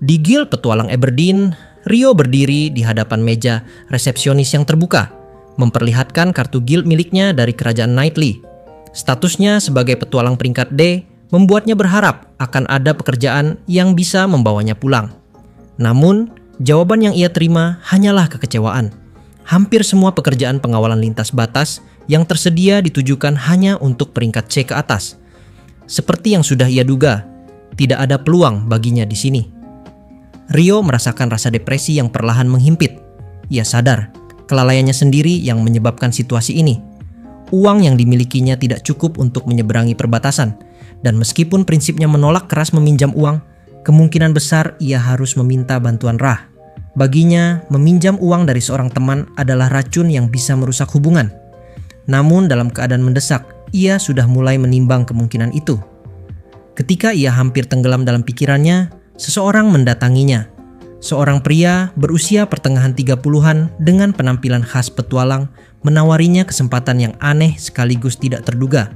Di Guild Petualang Aberdeen, Rio berdiri di hadapan meja resepsionis yang terbuka, memperlihatkan kartu guild miliknya dari kerajaan Knightley. Statusnya sebagai petualang peringkat D membuatnya berharap akan ada pekerjaan yang bisa membawanya pulang. Namun, jawaban yang ia terima hanyalah kekecewaan. Hampir semua pekerjaan pengawalan lintas batas yang tersedia ditujukan hanya untuk peringkat C ke atas. Seperti yang sudah ia duga, tidak ada peluang baginya di sini. Rio merasakan rasa depresi yang perlahan menghimpit. Ia sadar kelalaiannya sendiri yang menyebabkan situasi ini. Uang yang dimilikinya tidak cukup untuk menyeberangi perbatasan, dan meskipun prinsipnya menolak keras meminjam uang, kemungkinan besar ia harus meminta bantuan Rah. Baginya, meminjam uang dari seorang teman adalah racun yang bisa merusak hubungan. Namun dalam keadaan mendesak, ia sudah mulai menimbang kemungkinan itu. Ketika ia hampir tenggelam dalam pikirannya, seseorang mendatanginya. Seorang pria berusia pertengahan 30-an dengan penampilan khas petualang menawarinya kesempatan yang aneh sekaligus tidak terduga.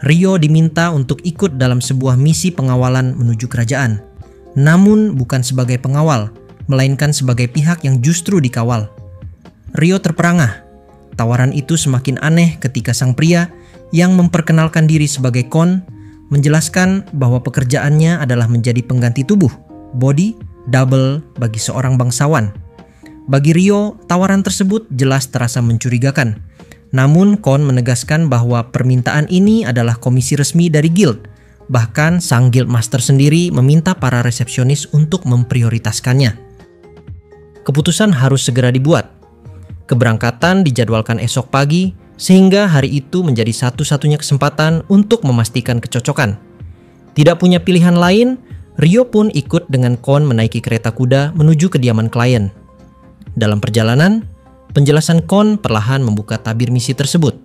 Rio diminta untuk ikut dalam sebuah misi pengawalan menuju kerajaan. Namun bukan sebagai pengawal, melainkan sebagai pihak yang justru dikawal. Rio terperangah. Tawaran itu semakin aneh ketika sang pria yang memperkenalkan diri sebagai Kon menjelaskan bahwa pekerjaannya adalah menjadi pengganti tubuh, body double bagi seorang bangsawan. Bagi Rio, tawaran tersebut jelas terasa mencurigakan. Namun Kon menegaskan bahwa permintaan ini adalah komisi resmi dari guild. Bahkan sang guild master sendiri meminta para resepsionis untuk memprioritaskannya. Keputusan harus segera dibuat. Keberangkatan dijadwalkan esok pagi, sehingga hari itu menjadi satu-satunya kesempatan untuk memastikan kecocokan. Tidak punya pilihan lain, Rio pun ikut dengan Kon menaiki kereta kuda menuju kediaman klien. Dalam perjalanan, penjelasan Kon perlahan membuka tabir misi tersebut.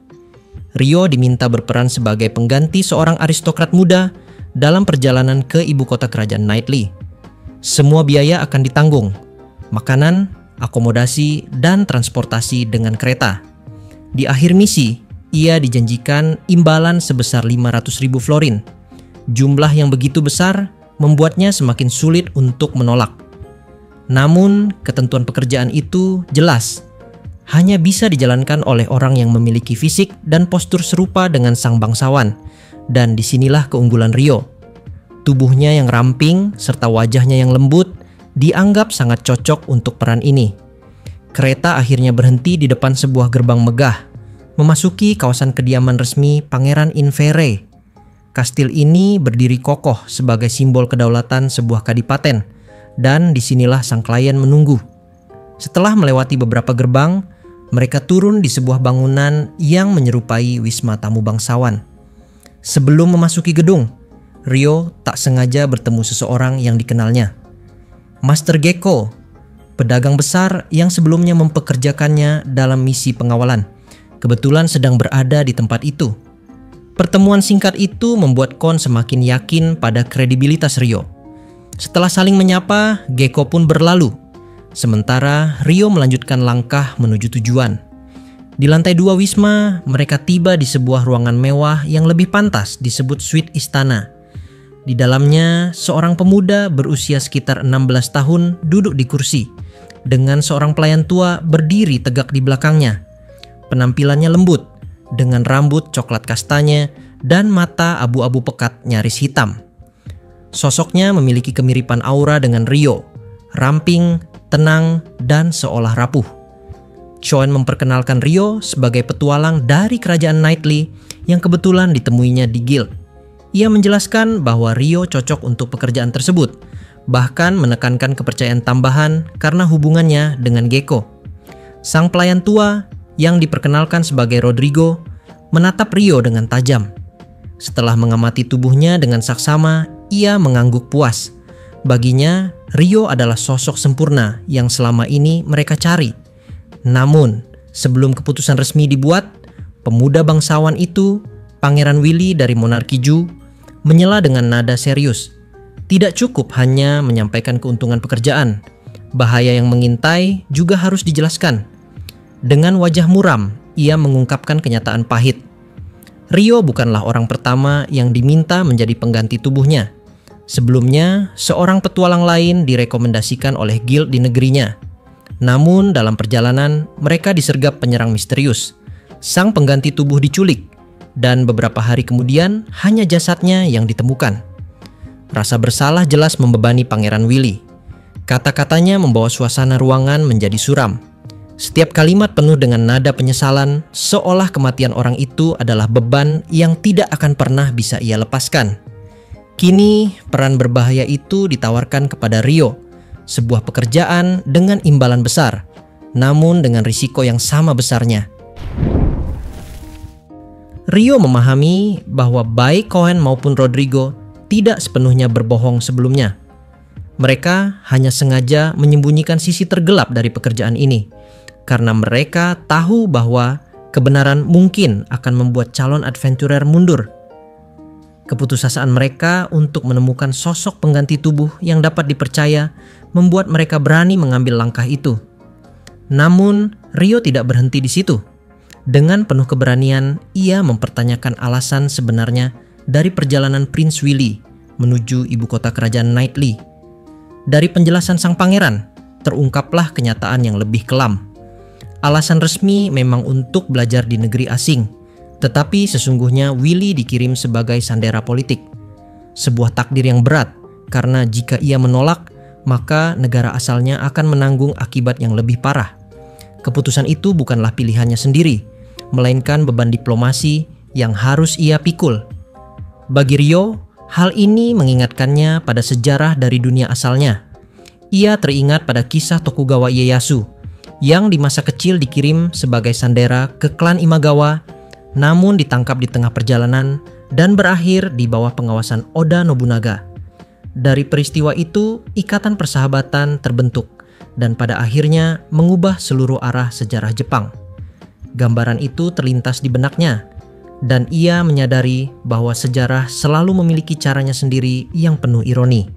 Rio diminta berperan sebagai pengganti seorang aristokrat muda dalam perjalanan ke ibu kota kerajaan Knightley. Semua biaya akan ditanggung, makanan, akomodasi, dan transportasi dengan kereta. Di akhir misi, ia dijanjikan imbalan sebesar 500.000 florin. Jumlah yang begitu besar membuatnya semakin sulit untuk menolak. Namun, ketentuan pekerjaan itu jelas hanya bisa dijalankan oleh orang yang memiliki fisik dan postur serupa dengan sang bangsawan. Dan disinilah keunggulan Rio. Tubuhnya yang ramping serta wajahnya yang lembut dianggap sangat cocok untuk peran ini. Kereta akhirnya berhenti di depan sebuah gerbang megah, memasuki kawasan kediaman resmi Pangeran Infere. Kastil ini berdiri kokoh sebagai simbol kedaulatan sebuah kadipaten, dan disinilah sang klien menunggu. Setelah melewati beberapa gerbang, mereka turun di sebuah bangunan yang menyerupai wisma tamu bangsawan. Sebelum memasuki gedung, Rio tak sengaja bertemu seseorang yang dikenalnya. Master Gecko, pedagang besar yang sebelumnya mempekerjakannya dalam misi pengawalan, kebetulan sedang berada di tempat itu. Pertemuan singkat itu membuat Kon semakin yakin pada kredibilitas Rio. Setelah saling menyapa, Gecko pun berlalu. Sementara Rio melanjutkan langkah menuju tujuan. Di lantai 2 wisma, mereka tiba di sebuah ruangan mewah yang lebih pantas disebut suite istana. Di dalamnya, seorang pemuda berusia sekitar 16 tahun duduk di kursi, dengan seorang pelayan tua berdiri tegak di belakangnya. Penampilannya lembut, dengan rambut coklat kastanya dan mata abu-abu pekat nyaris hitam. Sosoknya memiliki kemiripan aura dengan Rio, ramping, tenang, dan seolah rapuh. Choen memperkenalkan Rio sebagai petualang dari kerajaan Knightley yang kebetulan ditemuinya di guild. Ia menjelaskan bahwa Rio cocok untuk pekerjaan tersebut, bahkan menekankan kepercayaan tambahan karena hubungannya dengan Gecko. Sang pelayan tua yang diperkenalkan sebagai Rodrigo menatap Rio dengan tajam. Setelah mengamati tubuhnya dengan saksama, ia mengangguk puas. Baginya, Rio adalah sosok sempurna yang selama ini mereka cari. Namun, sebelum keputusan resmi dibuat, pemuda bangsawan itu, Pangeran Willy dari Monarki Ju, menyela dengan nada serius. Tidak cukup hanya menyampaikan keuntungan pekerjaan, bahaya yang mengintai juga harus dijelaskan. Dengan wajah muram, ia mengungkapkan kenyataan pahit. Rio bukanlah orang pertama yang diminta menjadi pengganti tubuhnya. Sebelumnya, seorang petualang lain direkomendasikan oleh guild di negerinya. Namun dalam perjalanan, mereka disergap penyerang misterius. Sang pengganti tubuh diculik, dan beberapa hari kemudian hanya jasadnya yang ditemukan. Rasa bersalah jelas membebani Pangeran Willy. Kata-katanya membawa suasana ruangan menjadi suram. Setiap kalimat penuh dengan nada penyesalan, seolah kematian orang itu adalah beban yang tidak akan pernah bisa ia lepaskan. Kini, peran berbahaya itu ditawarkan kepada Rio, sebuah pekerjaan dengan imbalan besar, namun dengan risiko yang sama besarnya. Rio memahami bahwa baik Cohen maupun Rodrigo tidak sepenuhnya berbohong sebelumnya. Mereka hanya sengaja menyembunyikan sisi tergelap dari pekerjaan ini, karena mereka tahu bahwa kebenaran mungkin akan membuat calon adventurer mundur. Keputusasaan mereka untuk menemukan sosok pengganti tubuh yang dapat dipercaya membuat mereka berani mengambil langkah itu. Namun, Rio tidak berhenti di situ. Dengan penuh keberanian, ia mempertanyakan alasan sebenarnya dari perjalanan Prince Willy menuju ibu kota kerajaan Knightly. Dari penjelasan sang pangeran, terungkaplah kenyataan yang lebih kelam. Alasan resmi memang untuk belajar di negeri asing. Tetapi sesungguhnya Willy dikirim sebagai sandera politik. Sebuah takdir yang berat, karena jika ia menolak, maka negara asalnya akan menanggung akibat yang lebih parah. Keputusan itu bukanlah pilihannya sendiri, melainkan beban diplomasi yang harus ia pikul. Bagi Rio, hal ini mengingatkannya pada sejarah dari dunia asalnya. Ia teringat pada kisah Tokugawa Ieyasu, yang di masa kecil dikirim sebagai sandera ke klan Imagawa, namun ditangkap di tengah perjalanan dan berakhir di bawah pengawasan Oda Nobunaga. Dari peristiwa itu, ikatan persahabatan terbentuk dan pada akhirnya mengubah seluruh arah sejarah Jepang. Gambaran itu terlintas di benaknya, dan ia menyadari bahwa sejarah selalu memiliki caranya sendiri yang penuh ironi.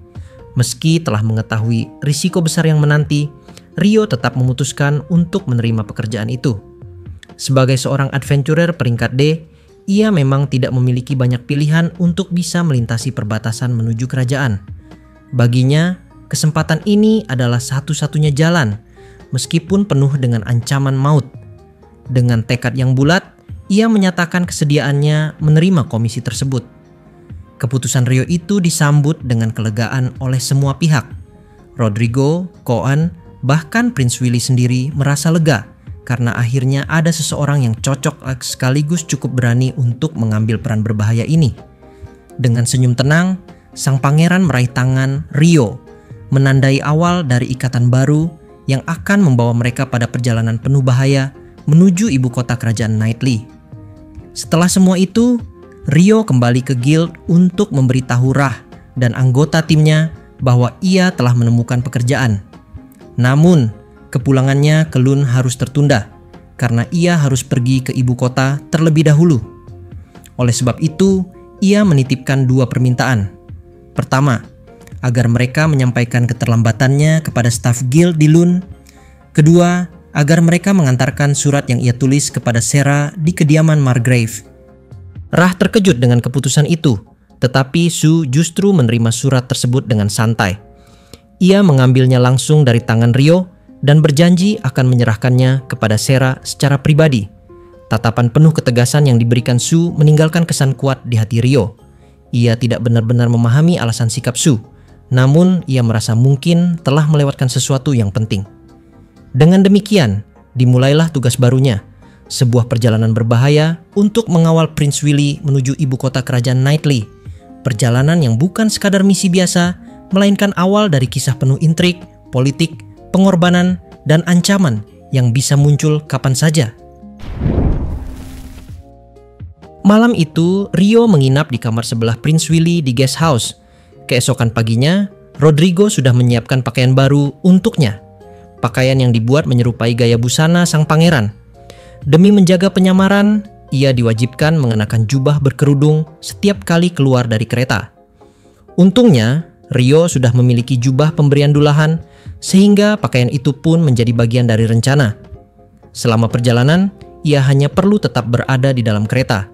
Meski telah mengetahui risiko besar yang menanti, Rio tetap memutuskan untuk menerima pekerjaan itu. Sebagai seorang adventurer peringkat D, ia memang tidak memiliki banyak pilihan untuk bisa melintasi perbatasan menuju kerajaan. Baginya, kesempatan ini adalah satu-satunya jalan, meskipun penuh dengan ancaman maut. Dengan tekad yang bulat, ia menyatakan kesediaannya menerima komisi tersebut. Keputusan Rio itu disambut dengan kelegaan oleh semua pihak. Rodrigo, Cohen, bahkan Prince Willy sendiri merasa lega karena akhirnya ada seseorang yang cocok sekaligus cukup berani untuk mengambil peran berbahaya ini. Dengan senyum tenang, sang pangeran meraih tangan Rio, menandai awal dari ikatan baru yang akan membawa mereka pada perjalanan penuh bahaya menuju ibu kota kerajaan Knightly. Setelah semua itu, Rio kembali ke guild untuk memberitahu Rah dan anggota timnya bahwa ia telah menemukan pekerjaan. Namun, kepulangannya ke Lun harus tertunda karena ia harus pergi ke ibu kota terlebih dahulu. Oleh sebab itu, ia menitipkan dua permintaan. Pertama, agar mereka menyampaikan keterlambatannya kepada staf guild di Lun. Kedua, agar mereka mengantarkan surat yang ia tulis kepada Sarah di kediaman Margrave. Rah terkejut dengan keputusan itu, tetapi Su justru menerima surat tersebut dengan santai. Ia mengambilnya langsung dari tangan Rio dan berjanji akan menyerahkannya kepada Sarah secara pribadi. Tatapan penuh ketegasan yang diberikan Su meninggalkan kesan kuat di hati Rio. Ia tidak benar-benar memahami alasan sikap Su, namun ia merasa mungkin telah melewatkan sesuatu yang penting. Dengan demikian, dimulailah tugas barunya, sebuah perjalanan berbahaya untuk mengawal Prince Willy menuju ibu kota kerajaan Knightly. Perjalanan yang bukan sekadar misi biasa, melainkan awal dari kisah penuh intrik, politik, pengorbanan, dan ancaman yang bisa muncul kapan saja. Malam itu, Rio menginap di kamar sebelah Prince Willy di guest house. Keesokan paginya, Rodrigo sudah menyiapkan pakaian baru untuknya. Pakaian yang dibuat menyerupai gaya busana sang pangeran. Demi menjaga penyamaran, ia diwajibkan mengenakan jubah berkerudung setiap kali keluar dari kereta. Untungnya, Rio sudah memiliki jubah pemberian dulahan, sehingga pakaian itu pun menjadi bagian dari rencana. Selama perjalanan, ia hanya perlu tetap berada di dalam kereta,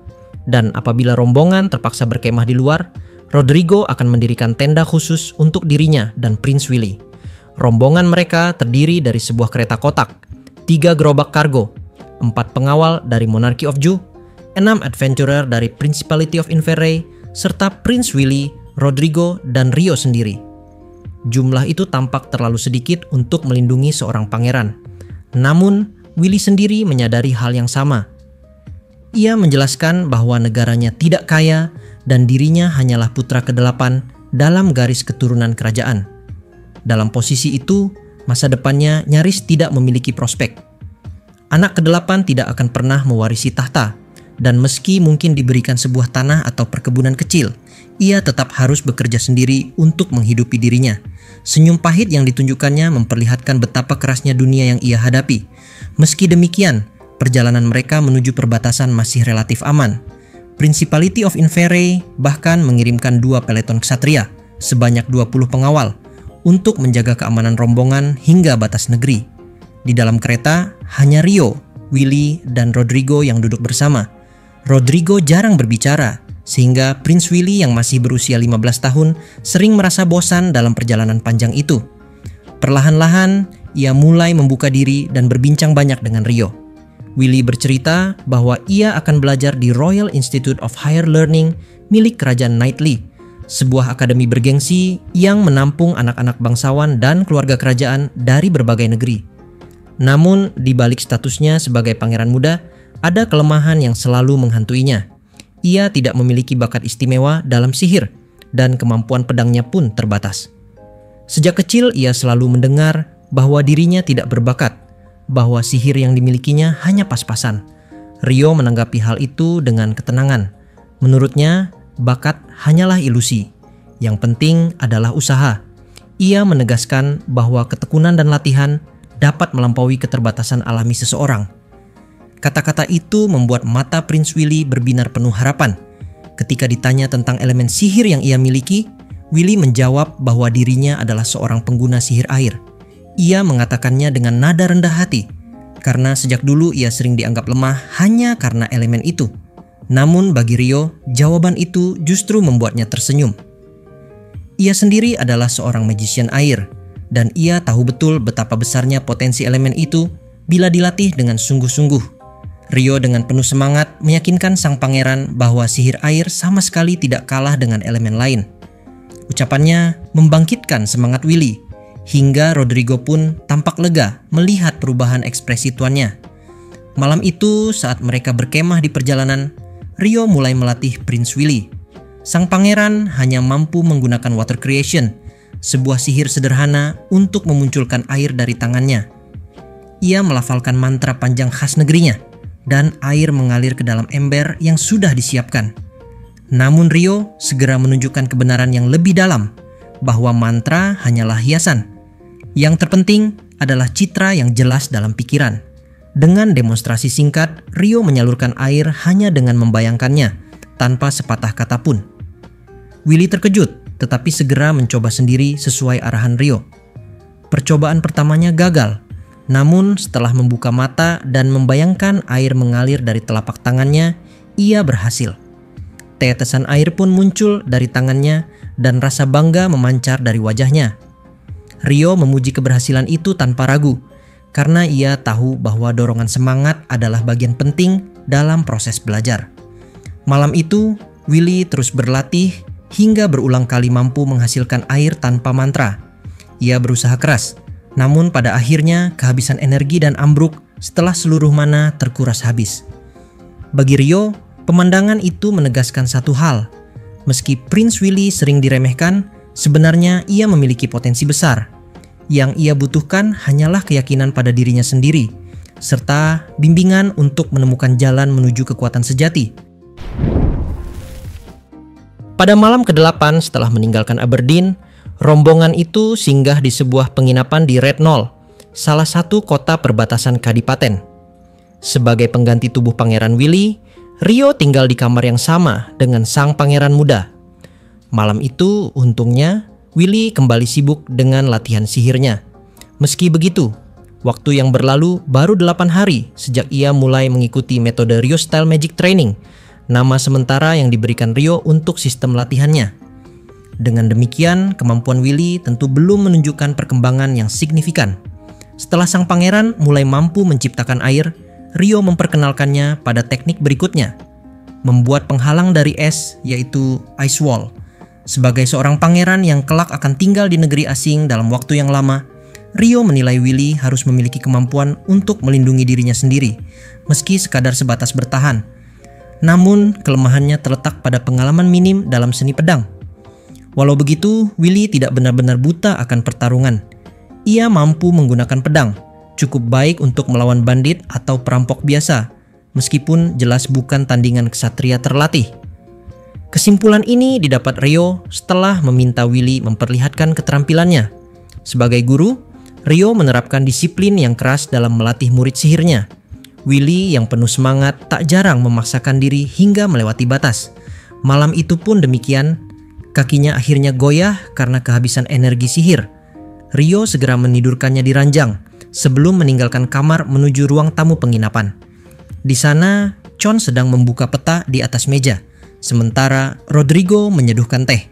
dan apabila rombongan terpaksa berkemah di luar, Rodrigo akan mendirikan tenda khusus untuk dirinya dan Prince Willy. Rombongan mereka terdiri dari sebuah kereta kotak, 3 gerobak kargo, 4 pengawal dari Monarchy of Ju, 6 adventurer dari Principality of Inverray, serta Prince Willy, Rodrigo, dan Rio sendiri. Jumlah itu tampak terlalu sedikit untuk melindungi seorang pangeran. Namun, Willy sendiri menyadari hal yang sama. Ia menjelaskan bahwa negaranya tidak kaya dan dirinya hanyalah putra ke-8 dalam garis keturunan kerajaan. Dalam posisi itu, masa depannya nyaris tidak memiliki prospek. Anak ke-8 tidak akan pernah mewarisi tahta, dan meski mungkin diberikan sebuah tanah atau perkebunan kecil, ia tetap harus bekerja sendiri untuk menghidupi dirinya. Senyum pahit yang ditunjukkannya memperlihatkan betapa kerasnya dunia yang ia hadapi. Meski demikian, perjalanan mereka menuju perbatasan masih relatif aman. Principality of Inverray bahkan mengirimkan 2 peleton ksatria sebanyak 20 pengawal untuk menjaga keamanan rombongan hingga batas negeri. Di dalam kereta hanya Rio, Willy, dan Rodrigo yang duduk bersama. Rodrigo jarang berbicara, sehingga Prince Willy yang masih berusia 15 tahun sering merasa bosan dalam perjalanan panjang itu. Perlahan-lahan, ia mulai membuka diri dan berbincang banyak dengan Rio. Willy bercerita bahwa ia akan belajar di Royal Institute of Higher Learning milik Kerajaan Knightley, sebuah akademi bergengsi yang menampung anak-anak bangsawan dan keluarga kerajaan dari berbagai negeri. Namun, di balik statusnya sebagai pangeran muda, ada kelemahan yang selalu menghantuinya. Ia tidak memiliki bakat istimewa dalam sihir, dan kemampuan pedangnya pun terbatas. Sejak kecil, ia selalu mendengar bahwa dirinya tidak berbakat, bahwa sihir yang dimilikinya hanya pas-pasan. Rio menanggapi hal itu dengan ketenangan. Menurutnya, bakat hanyalah ilusi. Yang penting adalah usaha. Ia menegaskan bahwa ketekunan dan latihan dapat melampaui keterbatasan alami seseorang. Kata-kata itu membuat mata Prince Willy berbinar penuh harapan. Ketika ditanya tentang elemen sihir yang ia miliki, Willy menjawab bahwa dirinya adalah seorang pengguna sihir air. Ia mengatakannya dengan nada rendah hati, karena sejak dulu ia sering dianggap lemah hanya karena elemen itu. Namun bagi Rio, jawaban itu justru membuatnya tersenyum. Ia sendiri adalah seorang magician air, dan ia tahu betul betapa besarnya potensi elemen itu bila dilatih dengan sungguh-sungguh. Rio dengan penuh semangat meyakinkan sang pangeran bahwa sihir air sama sekali tidak kalah dengan elemen lain. Ucapannya membangkitkan semangat Willy, hingga Rodrigo pun tampak lega melihat perubahan ekspresi tuannya. Malam itu, saat mereka berkemah di perjalanan, Rio mulai melatih Prince Willy. Sang pangeran hanya mampu menggunakan water creation, sebuah sihir sederhana untuk memunculkan air dari tangannya. Ia melafalkan mantra panjang khas negerinya, dan air mengalir ke dalam ember yang sudah disiapkan. Namun Rio segera menunjukkan kebenaran yang lebih dalam, bahwa mantra hanyalah hiasan. Yang terpenting adalah citra yang jelas dalam pikiran. Dengan demonstrasi singkat, Rio menyalurkan air hanya dengan membayangkannya, tanpa sepatah kata pun. Willy terkejut, tetapi segera mencoba sendiri sesuai arahan Rio. Percobaan pertamanya gagal, namun setelah membuka mata dan membayangkan air mengalir dari telapak tangannya, ia berhasil. Tetesan air pun muncul dari tangannya dan rasa bangga memancar dari wajahnya. Rio memuji keberhasilan itu tanpa ragu, karena ia tahu bahwa dorongan semangat adalah bagian penting dalam proses belajar. Malam itu, Willy terus berlatih hingga berulang kali mampu menghasilkan air tanpa mantra. Ia berusaha keras, namun pada akhirnya kehabisan energi dan ambruk setelah seluruh mana terkuras habis. Bagi Rio, pemandangan itu menegaskan satu hal. Meski Prince Willy sering diremehkan, sebenarnya ia memiliki potensi besar. Yang ia butuhkan hanyalah keyakinan pada dirinya sendiri, serta bimbingan untuk menemukan jalan menuju kekuatan sejati. Pada malam ke-8 setelah meninggalkan Aberdeen, rombongan itu singgah di sebuah penginapan di Red Knoll, salah satu kota perbatasan kadipaten. Sebagai pengganti tubuh Pangeran Willy, Rio tinggal di kamar yang sama dengan sang pangeran muda. Malam itu, untungnya, Willy kembali sibuk dengan latihan sihirnya. Meski begitu, waktu yang berlalu baru 8 hari sejak ia mulai mengikuti metode Rio Style Magic Training, nama sementara yang diberikan Rio untuk sistem latihannya. Dengan demikian, kemampuan Willy tentu belum menunjukkan perkembangan yang signifikan. Setelah sang pangeran mulai mampu menciptakan air, Rio memperkenalkannya pada teknik berikutnya, membuat penghalang dari es, yaitu ice wall. Sebagai seorang pangeran yang kelak akan tinggal di negeri asing dalam waktu yang lama, Rio menilai Willy harus memiliki kemampuan untuk melindungi dirinya sendiri, meski sekadar sebatas bertahan. Namun, kelemahannya terletak pada pengalaman minim dalam seni pedang. Walau begitu, Willy tidak benar-benar buta akan pertarungan. Ia mampu menggunakan pedang, cukup baik untuk melawan bandit atau perampok biasa, meskipun jelas bukan tandingan ksatria terlatih. Kesimpulan ini didapat Rio setelah meminta Willy memperlihatkan keterampilannya. Sebagai guru, Rio menerapkan disiplin yang keras dalam melatih murid sihirnya. Willy yang penuh semangat tak jarang memaksakan diri hingga melewati batas. Malam itu pun demikian. Kakinya akhirnya goyah karena kehabisan energi sihir. Rio segera menidurkannya di ranjang sebelum meninggalkan kamar menuju ruang tamu penginapan. Di sana, Chon sedang membuka peta di atas meja, sementara Rodrigo menyeduhkan teh.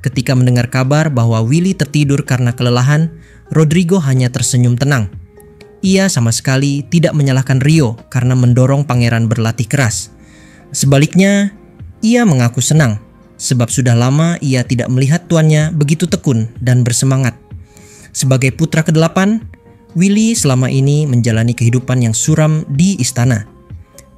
Ketika mendengar kabar bahwa Willy tertidur karena kelelahan, Rodrigo hanya tersenyum tenang. Ia sama sekali tidak menyalahkan Rio karena mendorong pangeran berlatih keras. Sebaliknya, ia mengaku senang sebab sudah lama ia tidak melihat tuannya begitu tekun dan bersemangat. Sebagai putra ke-8, Willy selama ini menjalani kehidupan yang suram di istana.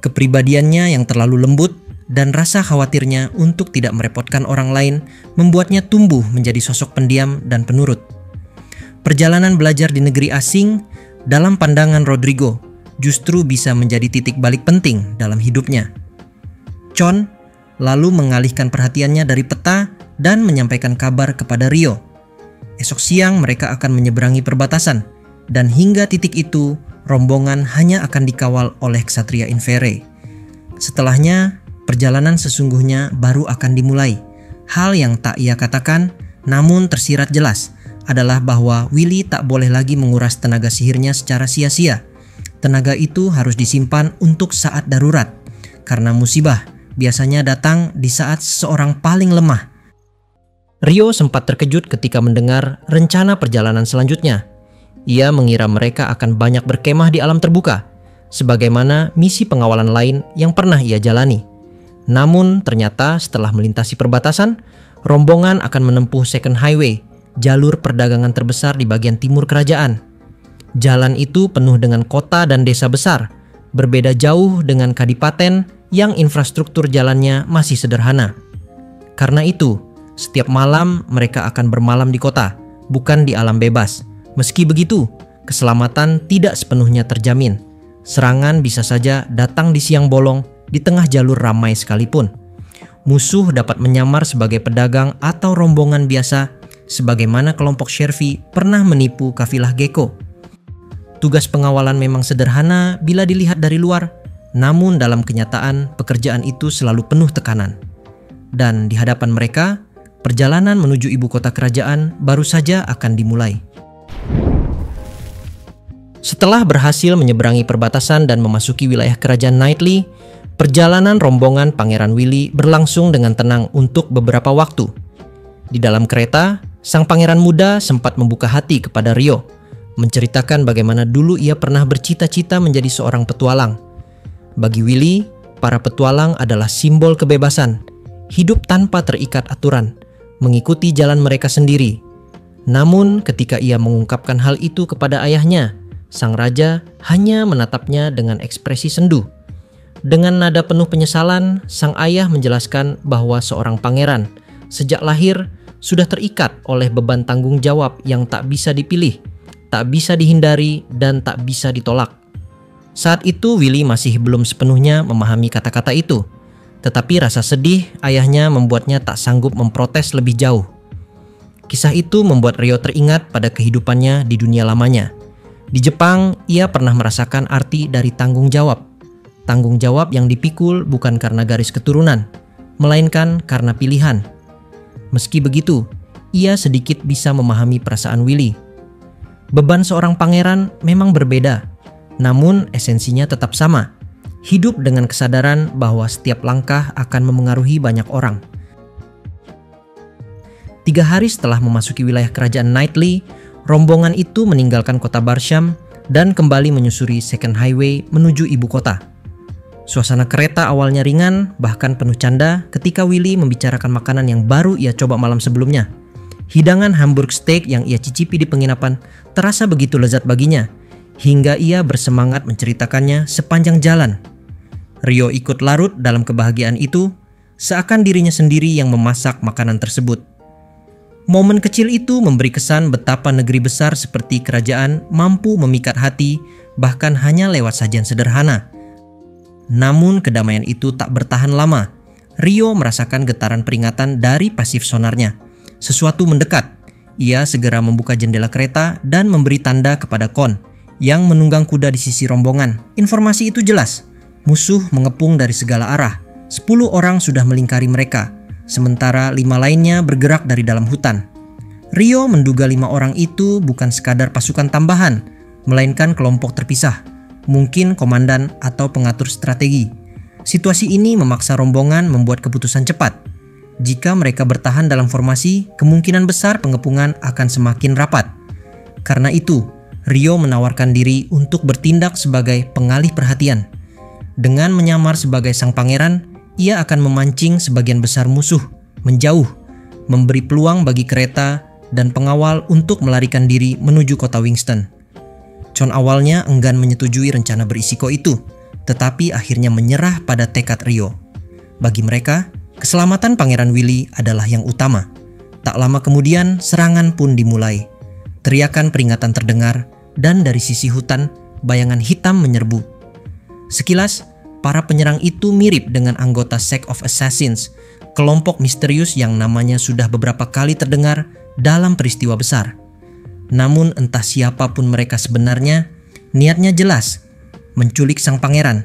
Kepribadiannya yang terlalu lembut dan rasa khawatirnya untuk tidak merepotkan orang lain membuatnya tumbuh menjadi sosok pendiam dan penurut. Perjalanan belajar di negeri asing dalam pandangan Rodrigo justru bisa menjadi titik balik penting dalam hidupnya. Chon lalu mengalihkan perhatiannya dari peta dan menyampaikan kabar kepada Rio. Esok siang mereka akan menyeberangi perbatasan, dan hingga titik itu rombongan hanya akan dikawal oleh ksatria Inferi. Setelahnya, perjalanan sesungguhnya baru akan dimulai. Hal yang tak ia katakan, namun tersirat jelas, adalah bahwa Willy tak boleh lagi menguras tenaga sihirnya secara sia-sia. Tenaga itu harus disimpan untuk saat darurat, karena musibah biasanya datang di saat seseorang paling lemah. Rio sempat terkejut ketika mendengar rencana perjalanan selanjutnya. Ia mengira mereka akan banyak berkemah di alam terbuka, sebagaimana misi pengawalan lain yang pernah ia jalani. Namun ternyata setelah melintasi perbatasan, rombongan akan menempuh Second Highway, jalur perdagangan terbesar di bagian timur kerajaan. Jalan itu penuh dengan kota dan desa besar, berbeda jauh dengan kadipaten yang infrastruktur jalannya masih sederhana. Karena itu, setiap malam mereka akan bermalam di kota, bukan di alam bebas. Meski begitu, keselamatan tidak sepenuhnya terjamin. Serangan bisa saja datang di siang bolong di tengah jalur ramai sekalipun. Musuh dapat menyamar sebagai pedagang atau rombongan biasa, sebagaimana kelompok Shervi pernah menipu kafilah Gecko. Tugas pengawalan memang sederhana bila dilihat dari luar, namun dalam kenyataan pekerjaan itu selalu penuh tekanan. Dan di hadapan mereka, perjalanan menuju ibu kota kerajaan baru saja akan dimulai. Setelah berhasil menyeberangi perbatasan dan memasuki wilayah kerajaan Knightley, perjalanan rombongan Pangeran Willy berlangsung dengan tenang untuk beberapa waktu. Di dalam kereta, sang pangeran muda sempat membuka hati kepada Rio, menceritakan bagaimana dulu ia pernah bercita-cita menjadi seorang petualang. Bagi Willy, para petualang adalah simbol kebebasan, hidup tanpa terikat aturan, mengikuti jalan mereka sendiri. Namun ketika ia mengungkapkan hal itu kepada ayahnya, sang raja hanya menatapnya dengan ekspresi sendu. Dengan nada penuh penyesalan, sang ayah menjelaskan bahwa seorang pangeran sejak lahir sudah terikat oleh beban tanggung jawab yang tak bisa dipilih, tak bisa dihindari, dan tak bisa ditolak. Saat itu Willy masih belum sepenuhnya memahami kata-kata itu, tetapi rasa sedih ayahnya membuatnya tak sanggup memprotes lebih jauh. Kisah itu membuat Rio teringat pada kehidupannya di dunia lamanya. Di Jepang, ia pernah merasakan arti dari tanggung jawab. Tanggung jawab yang dipikul bukan karena garis keturunan, melainkan karena pilihan. Meski begitu, ia sedikit bisa memahami perasaan Willy. Beban seorang pangeran memang berbeda, namun esensinya tetap sama. Hidup dengan kesadaran bahwa setiap langkah akan memengaruhi banyak orang. 3 hari setelah memasuki wilayah kerajaan Knightley, rombongan itu meninggalkan kota Barsham dan kembali menyusuri Second Highway menuju ibu kota. Suasana kereta awalnya ringan, bahkan penuh canda ketika Willy membicarakan makanan yang baru ia coba malam sebelumnya. Hidangan Hamburg steak yang ia cicipi di penginapan terasa begitu lezat baginya, hingga ia bersemangat menceritakannya sepanjang jalan. Rio ikut larut dalam kebahagiaan itu, seakan dirinya sendiri yang memasak makanan tersebut. Momen kecil itu memberi kesan betapa negeri besar seperti kerajaan mampu memikat hati, bahkan hanya lewat sajian sederhana. Namun kedamaian itu tak bertahan lama. Rio merasakan getaran peringatan dari pasif sonarnya. Sesuatu mendekat. Ia segera membuka jendela kereta dan memberi tanda kepada Kon yang menunggang kuda di sisi rombongan. Informasi itu jelas. Musuh mengepung dari segala arah. 10 orang sudah melingkari mereka, sementara 5 lainnya bergerak dari dalam hutan. Rio menduga 5 orang itu bukan sekadar pasukan tambahan, melainkan kelompok terpisah, mungkin komandan atau pengatur strategi. Situasi ini memaksa rombongan membuat keputusan cepat. Jika mereka bertahan dalam formasi, kemungkinan besar pengepungan akan semakin rapat. Karena itu, Rio menawarkan diri untuk bertindak sebagai pengalih perhatian. Dengan menyamar sebagai sang pangeran, ia akan memancing sebagian besar musuh menjauh, memberi peluang bagi kereta dan pengawal untuk melarikan diri menuju kota Winston. Con awalnya enggan menyetujui rencana berisiko itu, tetapi akhirnya menyerah pada tekad Rio. Bagi mereka, keselamatan Pangeran Willy adalah yang utama. Tak lama kemudian, serangan pun dimulai. Teriakan peringatan terdengar, dan dari sisi hutan, bayangan hitam menyerbu. Sekilas, para penyerang itu mirip dengan anggota Sect of Assassins, kelompok misterius yang namanya sudah beberapa kali terdengar dalam peristiwa besar. Namun entah siapapun mereka sebenarnya, niatnya jelas, menculik sang pangeran.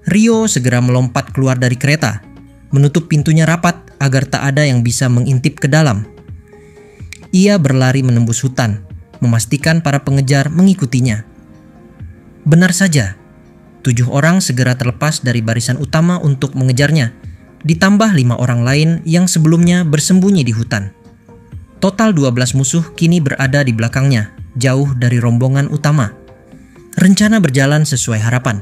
Rio segera melompat keluar dari kereta, menutup pintunya rapat agar tak ada yang bisa mengintip ke dalam. Ia berlari menembus hutan, memastikan para pengejar mengikutinya. Benar saja, 7 orang segera terlepas dari barisan utama untuk mengejarnya, ditambah 5 orang lain yang sebelumnya bersembunyi di hutan. Total 12 musuh kini berada di belakangnya, jauh dari rombongan utama. Rencana berjalan sesuai harapan.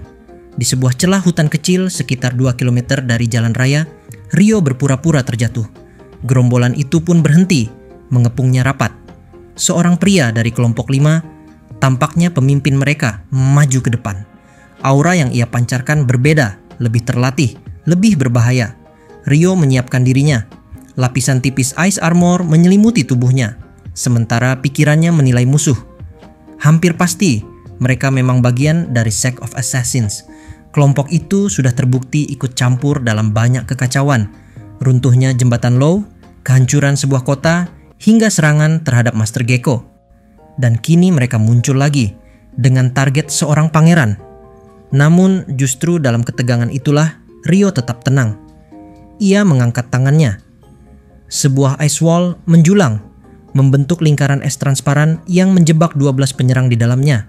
Di sebuah celah hutan kecil sekitar 2 km dari jalan raya, Rio berpura-pura terjatuh. Gerombolan itu pun berhenti, mengepungnya rapat. Seorang pria dari kelompok 5, tampaknya pemimpin mereka, maju ke depan. Aura yang ia pancarkan berbeda, lebih terlatih, lebih berbahaya. Rio menyiapkan dirinya. Lapisan tipis ice armor menyelimuti tubuhnya, sementara pikirannya menilai musuh. Hampir pasti, mereka memang bagian dari Sect of Assassins. Kelompok itu sudah terbukti ikut campur dalam banyak kekacauan. Runtuhnya jembatan Low, kehancuran sebuah kota, hingga serangan terhadap Master Gecko. Dan kini mereka muncul lagi, dengan target seorang pangeran. Namun justru dalam ketegangan itulah Rio tetap tenang. Ia mengangkat tangannya. Sebuah ice wall menjulang, membentuk lingkaran es transparan yang menjebak 12 penyerang di dalamnya.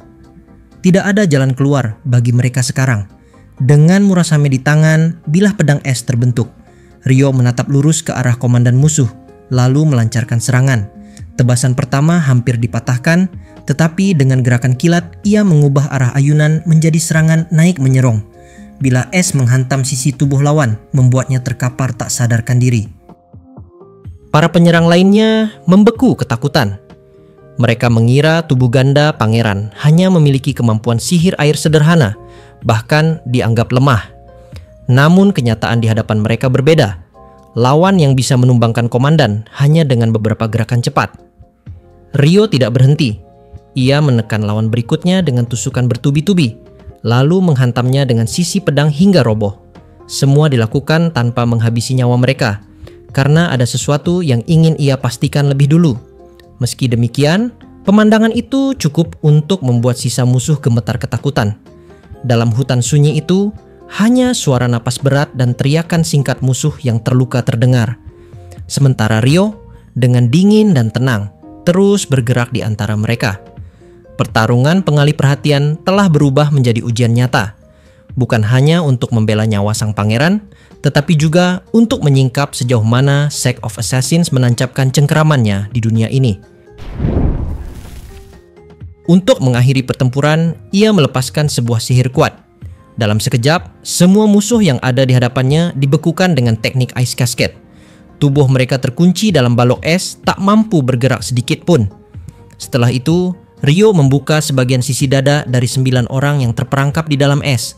Tidak ada jalan keluar bagi mereka sekarang. Dengan Murasame di tangan, bilah pedang es terbentuk. Rio menatap lurus ke arah komandan musuh, lalu melancarkan serangan. Tebasan pertama hampir dipatahkan, tetapi dengan gerakan kilat, ia mengubah arah ayunan menjadi serangan naik menyerong. Bila es menghantam sisi tubuh lawan, membuatnya terkapar tak sadarkan diri. Para penyerang lainnya membeku ketakutan. Mereka mengira tubuh ganda pangeran hanya memiliki kemampuan sihir air sederhana, bahkan dianggap lemah. Namun kenyataan di hadapan mereka berbeda. Lawan yang bisa menumbangkan komandan hanya dengan beberapa gerakan cepat. Rio tidak berhenti. Ia menekan lawan berikutnya dengan tusukan bertubi-tubi, lalu menghantamnya dengan sisi pedang hingga roboh. Semua dilakukan tanpa menghabisi nyawa mereka, karena ada sesuatu yang ingin ia pastikan lebih dulu. Meski demikian, pemandangan itu cukup untuk membuat sisa musuh gemetar ketakutan. Dalam hutan sunyi itu, hanya suara napas berat dan teriakan singkat musuh yang terluka terdengar. Sementara Rio, dengan dingin dan tenang, terus bergerak di antara mereka. Pertarungan pengalih perhatian telah berubah menjadi ujian nyata. Bukan hanya untuk membela nyawa sang pangeran, tetapi juga untuk menyingkap sejauh mana Sect of Assassins menancapkan cengkeramannya di dunia ini. Untuk mengakhiri pertempuran, ia melepaskan sebuah sihir kuat. Dalam sekejap, semua musuh yang ada di hadapannya dibekukan dengan teknik Ice Cascade. Tubuh mereka terkunci dalam balok es, tak mampu bergerak sedikit pun. Setelah itu, Ryo membuka sebagian sisi dada dari 9 orang yang terperangkap di dalam es.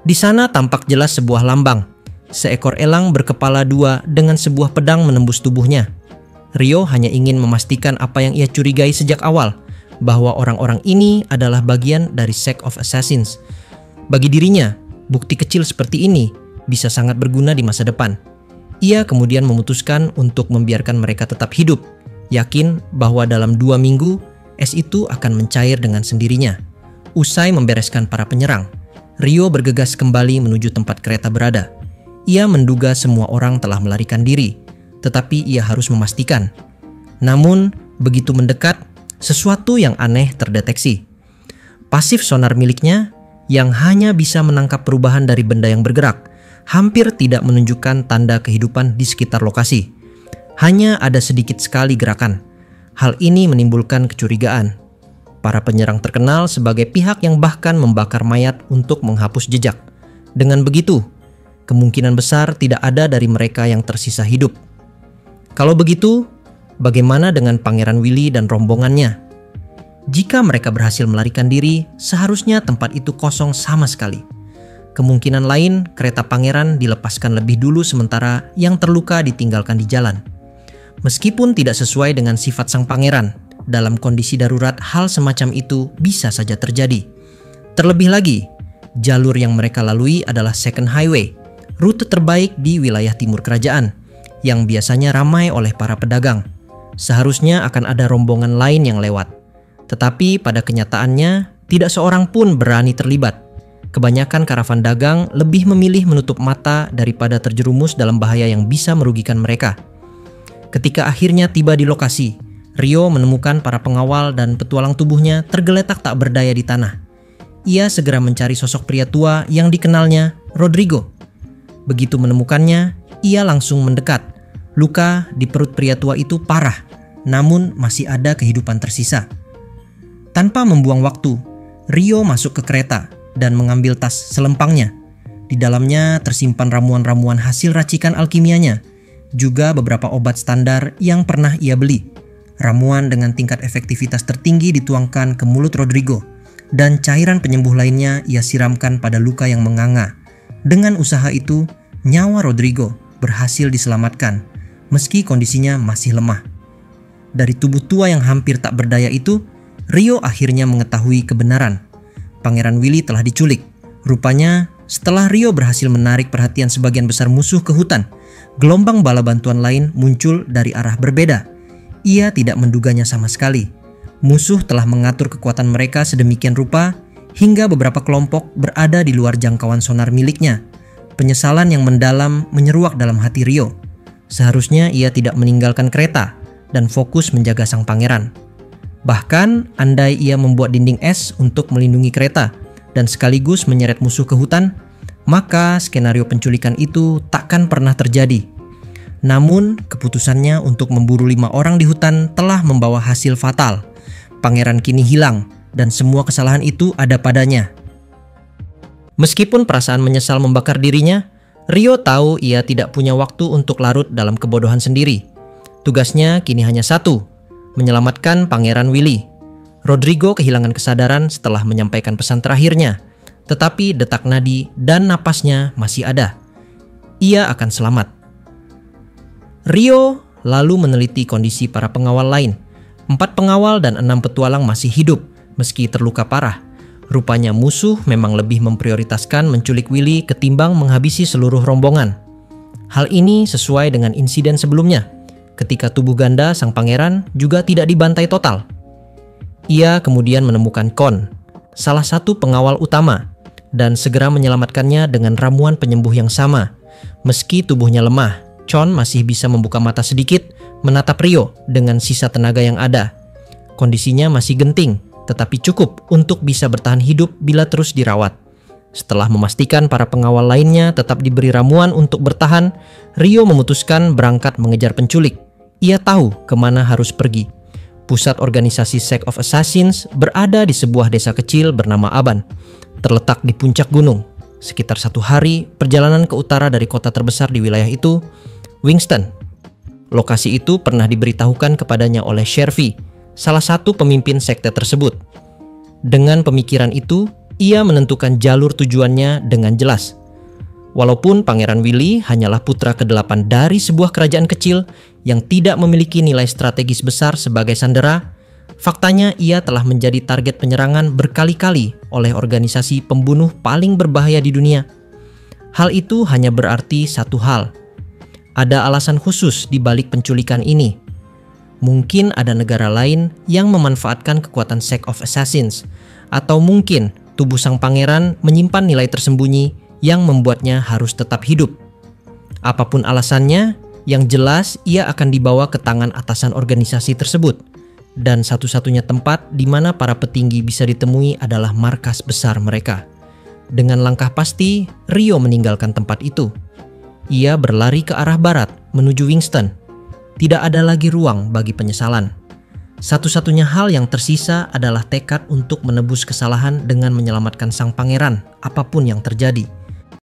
Di sana tampak jelas sebuah lambang. Seekor elang berkepala 2 dengan sebuah pedang menembus tubuhnya. Ryo hanya ingin memastikan apa yang ia curigai sejak awal, bahwa orang-orang ini adalah bagian dari Sect of Assassins. Bagi dirinya, bukti kecil seperti ini bisa sangat berguna di masa depan. Ia kemudian memutuskan untuk membiarkan mereka tetap hidup, yakin bahwa dalam 2 minggu, es itu akan mencair dengan sendirinya. Usai membereskan para penyerang, Ryo bergegas kembali menuju tempat kereta berada. Ia menduga semua orang telah melarikan diri, tetapi ia harus memastikan. Namun, begitu mendekat, sesuatu yang aneh terdeteksi. Pasif sonar miliknya, yang hanya bisa menangkap perubahan dari benda yang bergerak, hampir tidak menunjukkan tanda kehidupan di sekitar lokasi. Hanya ada sedikit sekali gerakan. Hal ini menimbulkan kecurigaan. Para penyerang terkenal sebagai pihak yang bahkan membakar mayat untuk menghapus jejak. Dengan begitu, kemungkinan besar tidak ada dari mereka yang tersisa hidup. Kalau begitu, bagaimana dengan Pangeran Willy dan rombongannya? Jika mereka berhasil melarikan diri, seharusnya tempat itu kosong sama sekali. Kemungkinan lain, kereta pangeran dilepaskan lebih dulu sementara yang terluka ditinggalkan di jalan. Meskipun tidak sesuai dengan sifat sang pangeran, dalam kondisi darurat hal semacam itu bisa saja terjadi. Terlebih lagi, jalur yang mereka lalui adalah Second Highway, rute terbaik di wilayah timur kerajaan, yang biasanya ramai oleh para pedagang. Seharusnya akan ada rombongan lain yang lewat. Tetapi pada kenyataannya, tidak seorang pun berani terlibat. Kebanyakan karavan dagang lebih memilih menutup mata daripada terjerumus dalam bahaya yang bisa merugikan mereka. Ketika akhirnya tiba di lokasi, Ryo menemukan para pengawal dan petualang tubuhnya tergeletak tak berdaya di tanah. Ia segera mencari sosok pria tua yang dikenalnya, Rodrigo. Begitu menemukannya, ia langsung mendekat. Luka di perut pria tua itu parah, namun masih ada kehidupan tersisa. Tanpa membuang waktu, Ryo masuk ke kereta dan mengambil tas selempangnya. Di dalamnya tersimpan ramuan-ramuan hasil racikan alkimianya, juga beberapa obat standar yang pernah ia beli. Ramuan dengan tingkat efektivitas tertinggi dituangkan ke mulut Rodrigo, dan cairan penyembuh lainnya ia siramkan pada luka yang menganga. Dengan usaha itu, nyawa Rodrigo berhasil diselamatkan, meski kondisinya masih lemah. Dari tubuh tua yang hampir tak berdaya itu, Ryo akhirnya mengetahui kebenaran. Pangeran Willy telah diculik. Rupanya, setelah Ryo berhasil menarik perhatian sebagian besar musuh ke hutan, gelombang bala bantuan lain muncul dari arah berbeda. Ia tidak menduganya sama sekali. Musuh telah mengatur kekuatan mereka sedemikian rupa hingga beberapa kelompok berada di luar jangkauan sonar miliknya. Penyesalan yang mendalam menyeruak dalam hati Ryo. Seharusnya ia tidak meninggalkan kereta dan fokus menjaga sang pangeran. Bahkan, andai ia membuat dinding es untuk melindungi kereta dan sekaligus menyeret musuh ke hutan, maka skenario penculikan itu takkan pernah terjadi. Namun, keputusannya untuk memburu 5 orang di hutan telah membawa hasil fatal. Pangeran kini hilang, dan semua kesalahan itu ada padanya. Meskipun perasaan menyesal membakar dirinya, Ryo tahu ia tidak punya waktu untuk larut dalam kebodohan sendiri. Tugasnya kini hanya satu, menyelamatkan Pangeran Willy. Rodrigo kehilangan kesadaran setelah menyampaikan pesan terakhirnya, tetapi detak nadi dan napasnya masih ada. Ia akan selamat. Ryo lalu meneliti kondisi para pengawal lain. 4 pengawal dan 6 petualang masih hidup, meski terluka parah. Rupanya musuh memang lebih memprioritaskan menculik Willy ketimbang menghabisi seluruh rombongan. Hal ini sesuai dengan insiden sebelumnya, ketika tubuh ganda sang pangeran juga tidak dibantai total. Ia kemudian menemukan Kon, salah satu pengawal utama, dan segera menyelamatkannya dengan ramuan penyembuh yang sama. Meski tubuhnya lemah, Con masih bisa membuka mata sedikit, menatap Ryo dengan sisa tenaga yang ada. Kondisinya masih genting, tetapi cukup untuk bisa bertahan hidup bila terus dirawat. Setelah memastikan para pengawal lainnya tetap diberi ramuan untuk bertahan, Rio memutuskan berangkat mengejar penculik. Ia tahu kemana harus pergi. Pusat organisasi Sect of Assassins berada di sebuah desa kecil bernama Aban, terletak di puncak gunung. Sekitar 1 hari perjalanan ke utara dari kota terbesar di wilayah itu, Winston. Lokasi itu pernah diberitahukan kepadanya oleh Shervy, salah satu pemimpin sekte tersebut. Dengan pemikiran itu, ia menentukan jalur tujuannya dengan jelas. Walaupun Pangeran Willy hanyalah putra ke-8 dari sebuah kerajaan kecil yang tidak memiliki nilai strategis besar sebagai sandera, faktanya ia telah menjadi target penyerangan berkali-kali oleh organisasi pembunuh paling berbahaya di dunia. Hal itu hanya berarti satu hal. Ada alasan khusus di balik penculikan ini. Mungkin ada negara lain yang memanfaatkan kekuatan Sect of Assassins, atau mungkin tubuh sang pangeran menyimpan nilai tersembunyi yang membuatnya harus tetap hidup. Apapun alasannya, yang jelas ia akan dibawa ke tangan atasan organisasi tersebut. Dan satu-satunya tempat di mana para petinggi bisa ditemui adalah markas besar mereka. Dengan langkah pasti, Rio meninggalkan tempat itu. Ia berlari ke arah barat menuju Winston. Tidak ada lagi ruang bagi penyesalan. Satu-satunya hal yang tersisa adalah tekad untuk menebus kesalahan dengan menyelamatkan sang pangeran, apapun yang terjadi.